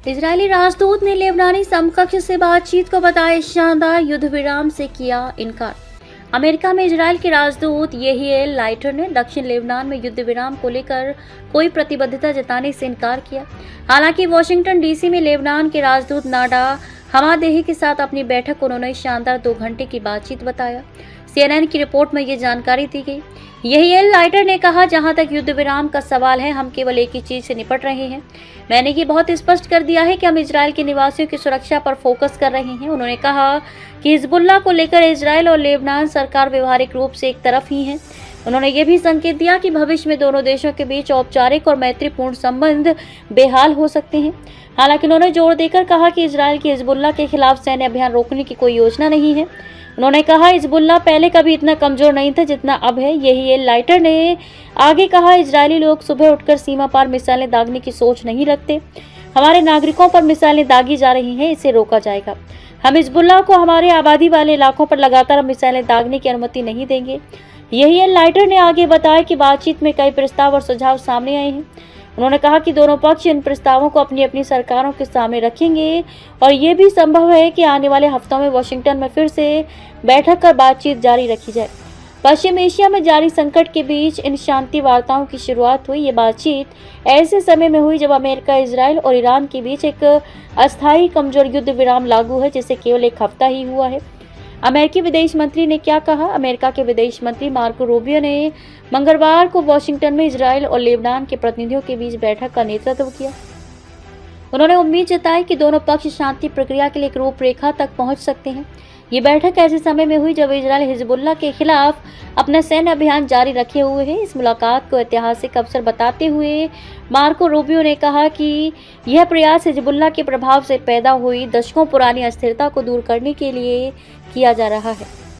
Israeli राजदूत ने लेबनानी समकक्ष से बातचीत को बताया शानदार, युद्ध विराम से किया इनकार। अमेरिका में इजरायल के राजदूत येहिएल लाइटर ने दक्षिण लेबनान में युद्ध विराम को लेकर कोई प्रतिबद्धता जताने से इनकार किया। हालांकि वॉशिंगटन डीसी में लेबनान के राजदूत नाडा हमादेही के साथ अपनी बैठक को उन्होंने शानदार 2 घंटे की बातचीत बताया। CNN की रिपोर्ट में ये जानकारी दी गई। येहिएल लाइटर ने कहा, जहां तक युद्ध विराम का सवाल है, हम केवल एक ही चीज से निपट रहे हैं। मैंने ये बहुत स्पष्ट कर दिया है कि हम इजरायल के निवासियों की सुरक्षा पर फोकस कर रहे हैं। उन्होंने कहा कि हिजबुल्लाह को लेकर इजरायल और लेबनान सरकार व्यवहारिक रूप से एक तरफ ही है। उन्होंने ये भी संकेत दिया कि भविष्य में दोनों देशों के बीच औपचारिक और मैत्रीपूर्ण संबंध बेहाल हो सकते हैं। हालांकि उन्होंने जोर देकर कहा कि इजरायल की हिजबुल्लाह के खिलाफ सैन्य अभियान रोकने की कोई योजना नहीं है। उन्होंने कहा, हिजबुल्लाह पहले कभी इतना कमजोर नहीं था जितना अब है। येहिएल लाइटर ने आगे कहा, इजरायली लोग सुबह उठकर सीमा पार मिसाइलें दागने की सोच नहीं रखते। हमारे नागरिकों पर मिसाइलें दागी जा रही हैं, इसे रोका जाएगा। हम हिजबुल्लाह को हमारे आबादी वाले इलाकों पर लगातार मिसाइलें दागने की अनुमति नहीं देंगे। येहिएल लाइटर ने आगे बताया कि बातचीत में कई प्रस्ताव और सुझाव सामने आए हैं। उन्होंने कहा कि दोनों पक्ष इन प्रस्तावों को अपनी अपनी सरकारों के सामने रखेंगे और ये भी संभव है कि आने वाले हफ्तों में वॉशिंगटन में फिर से बैठक कर बातचीत जारी रखी जाए। पश्चिम एशिया में जारी संकट के बीच इन शांति वार्ताओं की शुरुआत हुई। ये बातचीत ऐसे समय में हुई जब अमेरिका, इजरायल और ईरान के बीच एक अस्थायी कमजोर युद्ध विराम लागू है, जिसे केवल 1 हफ्ता ही हुआ है। अमेरिकी विदेश मंत्री ने क्या कहा? अमेरिका के विदेश मंत्री मार्को रूबियो ने मंगलवार को वॉशिंगटन में इजरायल और लेबनान के प्रतिनिधियों के बीच बैठक का नेतृत्व किया। उन्होंने उम्मीद जताई कि दोनों पक्ष शांति प्रक्रिया के लिए एक रूपरेखा तक पहुंच सकते हैं। ये बैठक ऐसे समय में हुई जब इजरायल हिजबुल्लाह के खिलाफ अपना सैन्य अभियान जारी रखे हुए है। इस मुलाकात को ऐतिहासिक अवसर बताते हुए मार्को रूबियो ने कहा कि यह प्रयास हिजबुल्लाह के प्रभाव से पैदा हुई दशकों पुरानी अस्थिरता को दूर करने के लिए किया जा रहा है।